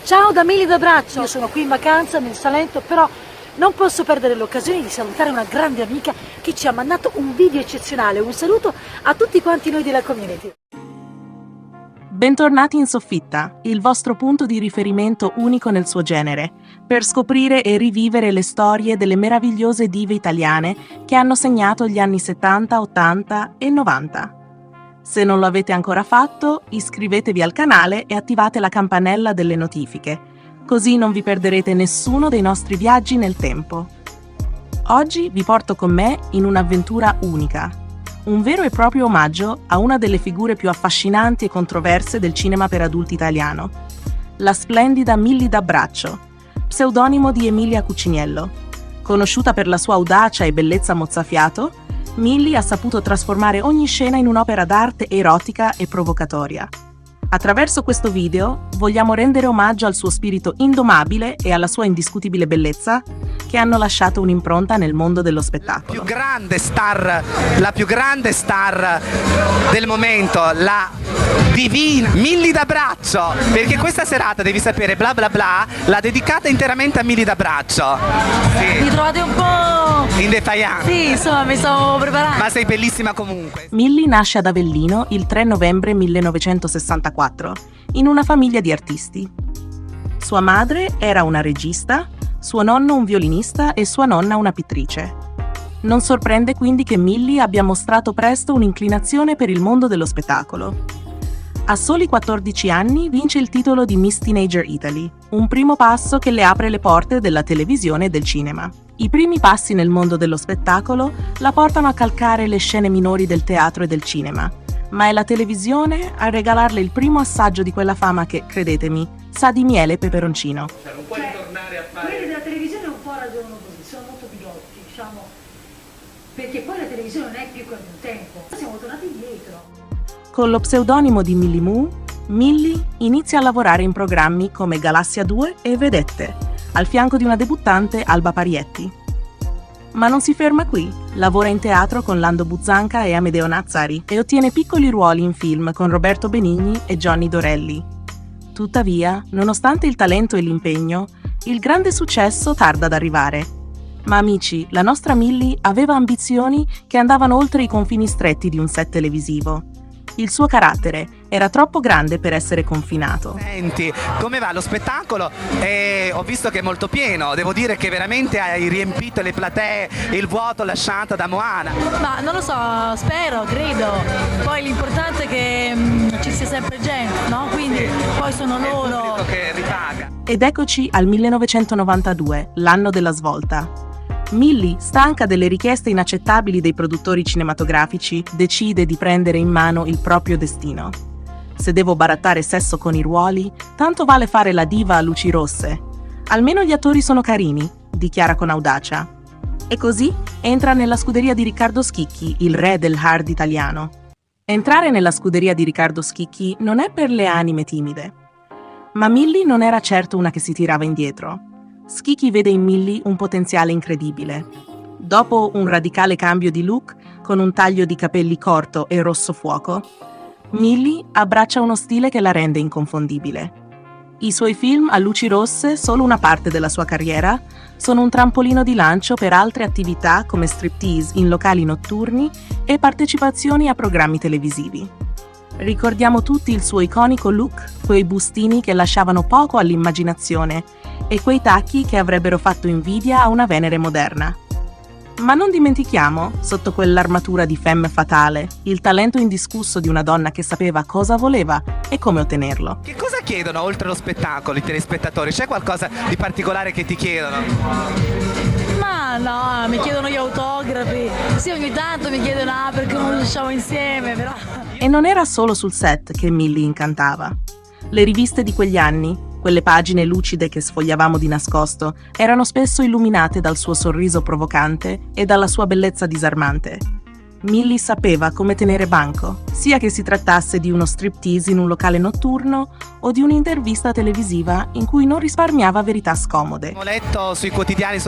Ciao da Milly d'Abbraccio, io sono qui in vacanza nel Salento, però non posso perdere l'occasione di salutare una grande amica che ci ha mandato un video eccezionale. Un saluto a tutti quanti noi della community. Bentornati in Soffitta, il vostro punto di riferimento unico nel suo genere, per scoprire e rivivere le storie delle meravigliose dive italiane che hanno segnato gli anni 70, 80 e 90. Se non lo avete ancora fatto, iscrivetevi al canale e attivate la campanella delle notifiche, così non vi perderete nessuno dei nostri viaggi nel tempo. Oggi vi porto con me in un'avventura unica, un vero e proprio omaggio a una delle figure più affascinanti e controverse del cinema per adulti italiano, la splendida Milly d'Abbraccio, pseudonimo di Emilia Cuciniello. Conosciuta per la sua audacia e bellezza mozzafiato, Milly ha saputo trasformare ogni scena in un'opera d'arte erotica e provocatoria. Attraverso questo video vogliamo rendere omaggio al suo spirito indomabile e alla sua indiscutibile bellezza che hanno lasciato un'impronta nel mondo dello spettacolo. La più grande star del momento, la divina Milly d'Abbraccio, perché questa serata, devi sapere, bla bla bla, l'ha dedicata interamente a Milly d'Abbraccio. Sì. Mi trovate un po' in defiance. Sì, insomma, mi stavo preparando. Ma sei bellissima comunque. Milly nasce ad Avellino il 3 novembre 1964, in una famiglia di artisti. Sua madre era una regista, suo nonno un violinista e sua nonna una pittrice. Non sorprende quindi che Milly abbia mostrato presto un'inclinazione per il mondo dello spettacolo. A soli 14 anni vince il titolo di Miss Teenager Italy, un primo passo che le apre le porte della televisione e del cinema. I primi passi nel mondo dello spettacolo la portano a calcare le scene minori del teatro e del cinema, ma è la televisione a regalarle il primo assaggio di quella fama che, credetemi, sa di miele e peperoncino. Non puoi tornare a fare... Quelli della televisione un po' ragionano così, sono molto bigotti, diciamo, perché poi la televisione non è più come un tempo. Siamo tornati indietro. Con lo pseudonimo di Milly Moo, Milly inizia a lavorare in programmi come Galassia 2 e Vedette, al fianco di una debuttante Alba Parietti. Ma non si ferma qui, lavora in teatro con Lando Buzzanca e Amedeo Nazzari e ottiene piccoli ruoli in film con Roberto Benigni e Johnny Dorelli. Tuttavia, nonostante il talento e l'impegno, il grande successo tarda ad arrivare. Ma amici, la nostra Milly aveva ambizioni che andavano oltre i confini stretti di un set televisivo. Il suo carattere era troppo grande per essere confinato. Senti, come va lo spettacolo? Ho visto che è molto pieno, devo dire che veramente hai riempito le platee, il vuoto lasciato da Moana. Ma non lo so, spero, credo. Poi l'importante è che ci sia sempre gente, no? Quindi poi sono loro che ripaga. Ed eccoci al 1992, l'anno della svolta. Milly, stanca delle richieste inaccettabili dei produttori cinematografici, decide di prendere in mano il proprio destino. Se devo barattare sesso con i ruoli, tanto vale fare la diva a luci rosse. Almeno gli attori sono carini, dichiara con audacia. E così entra nella scuderia di Riccardo Schicchi, il re del hard italiano. Entrare nella scuderia di Riccardo Schicchi non è per le anime timide. Ma Milly non era certo una che si tirava indietro. Schicchi vede in Milly un potenziale incredibile. Dopo un radicale cambio di look, con un taglio di capelli corto e rosso fuoco, Milly abbraccia uno stile che la rende inconfondibile. I suoi film a luci rosse, solo una parte della sua carriera, sono un trampolino di lancio per altre attività come striptease in locali notturni e partecipazioni a programmi televisivi. Ricordiamo tutti il suo iconico look, quei bustini che lasciavano poco all'immaginazione e quei tacchi che avrebbero fatto invidia a una Venere moderna. Ma non dimentichiamo, sotto quell'armatura di femme fatale, il talento indiscusso di una donna che sapeva cosa voleva e come ottenerlo. Che cosa chiedono oltre lo spettacolo i telespettatori? C'è qualcosa di particolare che ti chiedono? Ma no, mi chiedono gli autografi. Sì, ogni tanto mi chiedono perché non usciamo insieme, però... E non era solo sul set che Milly incantava. Le riviste di quegli anni, quelle pagine lucide che sfogliavamo di nascosto, erano spesso illuminate dal suo sorriso provocante e dalla sua bellezza disarmante. Millie sapeva come tenere banco, sia che si trattasse di uno striptease in un locale notturno o di un'intervista televisiva in cui non risparmiava verità scomode. Ho letto sui quotidiani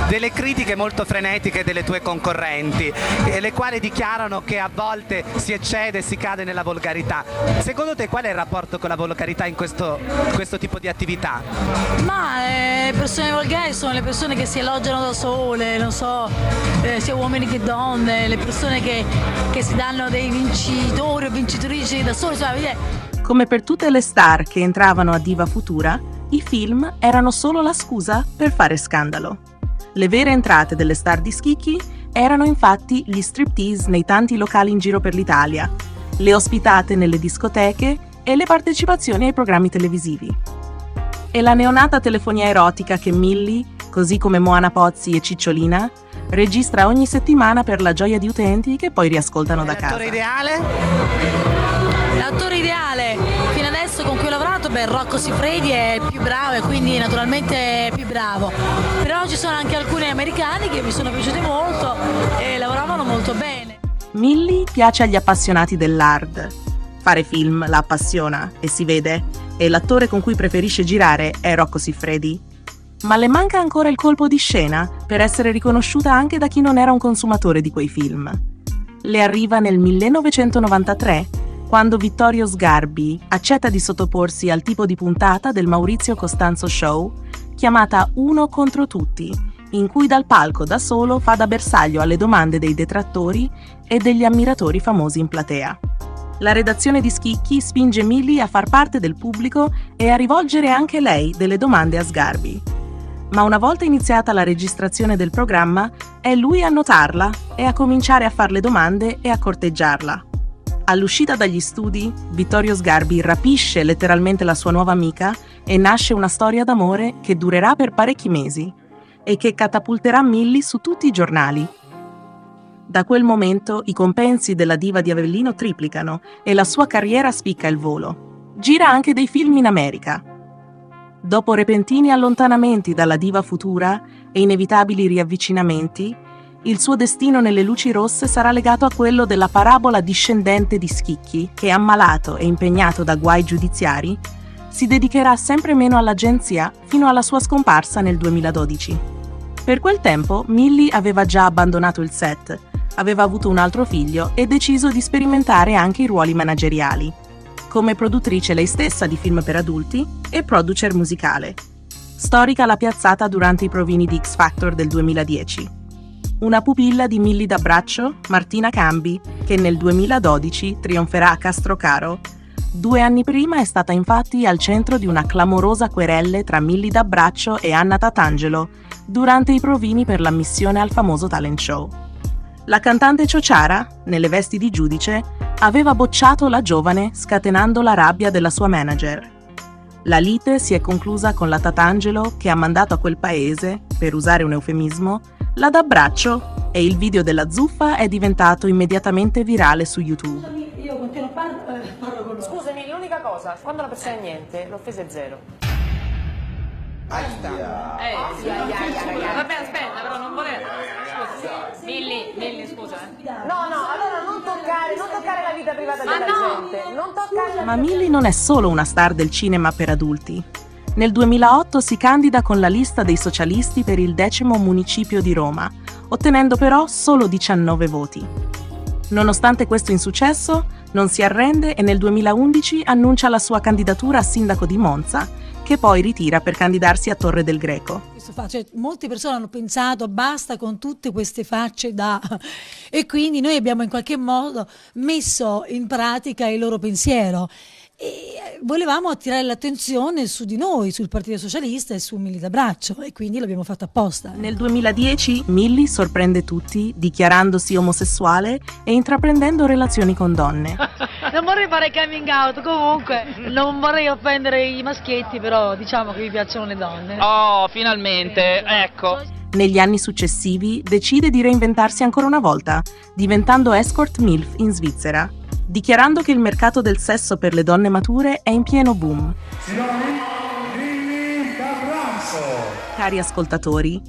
delle critiche molto frenetiche delle tue concorrenti, le quali dichiarano che a volte si eccede e si cade nella volgarità. Secondo te qual è il rapporto con la volgarità in questo tipo di attività? Ma le persone volgari sono le persone che si elogiano da sole, non so, sia uomini che donne, le persone che si danno dei vincitori o vincitrici da sole. Come per tutte le star che entravano a Diva Futura, i film erano solo la scusa per fare scandalo. Le vere entrate delle star di Schicchi erano infatti gli striptease nei tanti locali in giro per l'Italia, le ospitate nelle discoteche e le partecipazioni ai programmi televisivi. E la neonata telefonia erotica che Millie, così come Moana Pozzi e Cicciolina, registra ogni settimana per la gioia di utenti che poi riascoltano da casa. L'attore ideale? L'attore ideale fino adesso con cui ho lavorato, Rocco Siffredi è il più bravo e quindi naturalmente è più bravo. Però ci sono anche alcuni americani che mi sono piaciuti molto e lavoravano molto bene. Millie piace agli appassionati dell'hard. Fare film la appassiona e si vede, e l'attore con cui preferisce girare è Rocco Siffredi. Ma le manca ancora il colpo di scena per essere riconosciuta anche da chi non era un consumatore di quei film. Le arriva nel 1993, quando Vittorio Sgarbi accetta di sottoporsi al tipo di puntata del Maurizio Costanzo Show, chiamata Uno contro tutti, in cui dal palco da solo fa da bersaglio alle domande dei detrattori e degli ammiratori famosi in platea. La redazione di Schicchi spinge Millie a far parte del pubblico e a rivolgere anche lei delle domande a Sgarbi. Ma una volta iniziata la registrazione del programma, è lui a notarla e a cominciare a fare le domande e a corteggiarla. All'uscita dagli studi, Vittorio Sgarbi rapisce letteralmente la sua nuova amica e nasce una storia d'amore che durerà per parecchi mesi e che catapulterà Millie su tutti i giornali. Da quel momento i compensi della diva di Avellino triplicano e la sua carriera spicca il volo. Gira anche dei film in America. Dopo repentini allontanamenti dalla Diva Futura e inevitabili riavvicinamenti, il suo destino nelle luci rosse sarà legato a quello della parabola discendente di Schicchi, che, ammalato e impegnato da guai giudiziari, si dedicherà sempre meno all'agenzia fino alla sua scomparsa nel 2012. Per quel tempo Millie aveva già abbandonato il set, aveva avuto un altro figlio e deciso di sperimentare anche i ruoli manageriali, come produttrice lei stessa di film per adulti e producer musicale. Storica la piazzata durante i provini di X Factor del 2010. Una pupilla di Millie d'Abbraccio, Martina Cambi, che nel 2012 trionferà a Castrocaro. 2 anni prima è stata infatti al centro di una clamorosa querelle tra Millie d'Abbraccio e Anna Tatangelo durante i provini per l'ammissione al famoso talent show. La cantante Ciociara, nelle vesti di giudice, aveva bocciato la giovane scatenando la rabbia della sua manager. La lite si è conclusa con la Tatangelo che ha mandato a quel paese, per usare un eufemismo, la d'abbraccio e il video della zuffa è diventato immediatamente virale su YouTube. Io continuo a parlo con lui. Scusami, l'unica cosa, quando una persona è niente, l'offesa è 0. Vabbè, aspetta, però non volevo. Scusa. Millie, scusa. No, allora non toccare la vita privata della gente. Non toccare. Ma Millie non è solo una star del cinema per adulti. Nel 2008 si candida con la lista dei socialisti per il 10° municipio di Roma, ottenendo però solo 19 voti. Nonostante questo insuccesso, non si arrende e nel 2011 annuncia la sua candidatura a sindaco di Monza, che poi ritira per candidarsi a Torre del Greco. Cioè, molte persone hanno pensato basta con tutte queste facce da... e quindi noi abbiamo in qualche modo messo in pratica il loro pensiero. E volevamo attirare l'attenzione su di noi, sul Partito Socialista e su Millie d'Abbraccio, e quindi l'abbiamo fatto apposta. Nel 2010 Millie sorprende tutti dichiarandosi omosessuale e intraprendendo relazioni con donne. Non vorrei fare coming out, comunque non vorrei offendere i maschietti, però diciamo che mi piacciono le donne. Oh, finalmente, ecco. Negli anni successivi decide di reinventarsi ancora una volta, diventando escort MILF in Svizzera, dichiarando che il mercato del sesso per le donne mature è in pieno boom. Cari ascoltatori,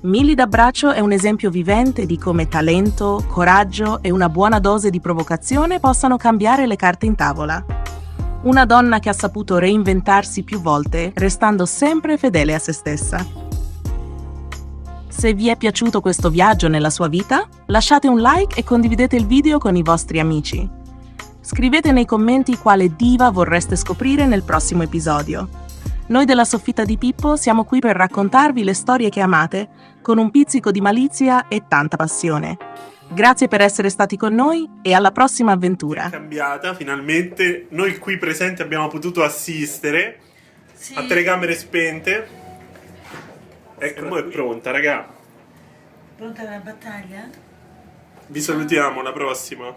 Milly D'Abbraccio è un esempio vivente di come talento, coraggio e una buona dose di provocazione possano cambiare le carte in tavola. Una donna che ha saputo reinventarsi più volte, restando sempre fedele a se stessa. Se vi è piaciuto questo viaggio nella sua vita, lasciate un like e condividete il video con i vostri amici. Scrivete nei commenti quale diva vorreste scoprire nel prossimo episodio. Noi della Soffitta di Pippo siamo qui per raccontarvi le storie che amate, con un pizzico di malizia e tanta passione. Grazie per essere stati con noi e alla prossima avventura. È cambiata, finalmente noi qui presenti abbiamo potuto assistere a telecamere spente. Ecco, è pronta, raga. Pronta per la battaglia? Vi salutiamo, alla prossima.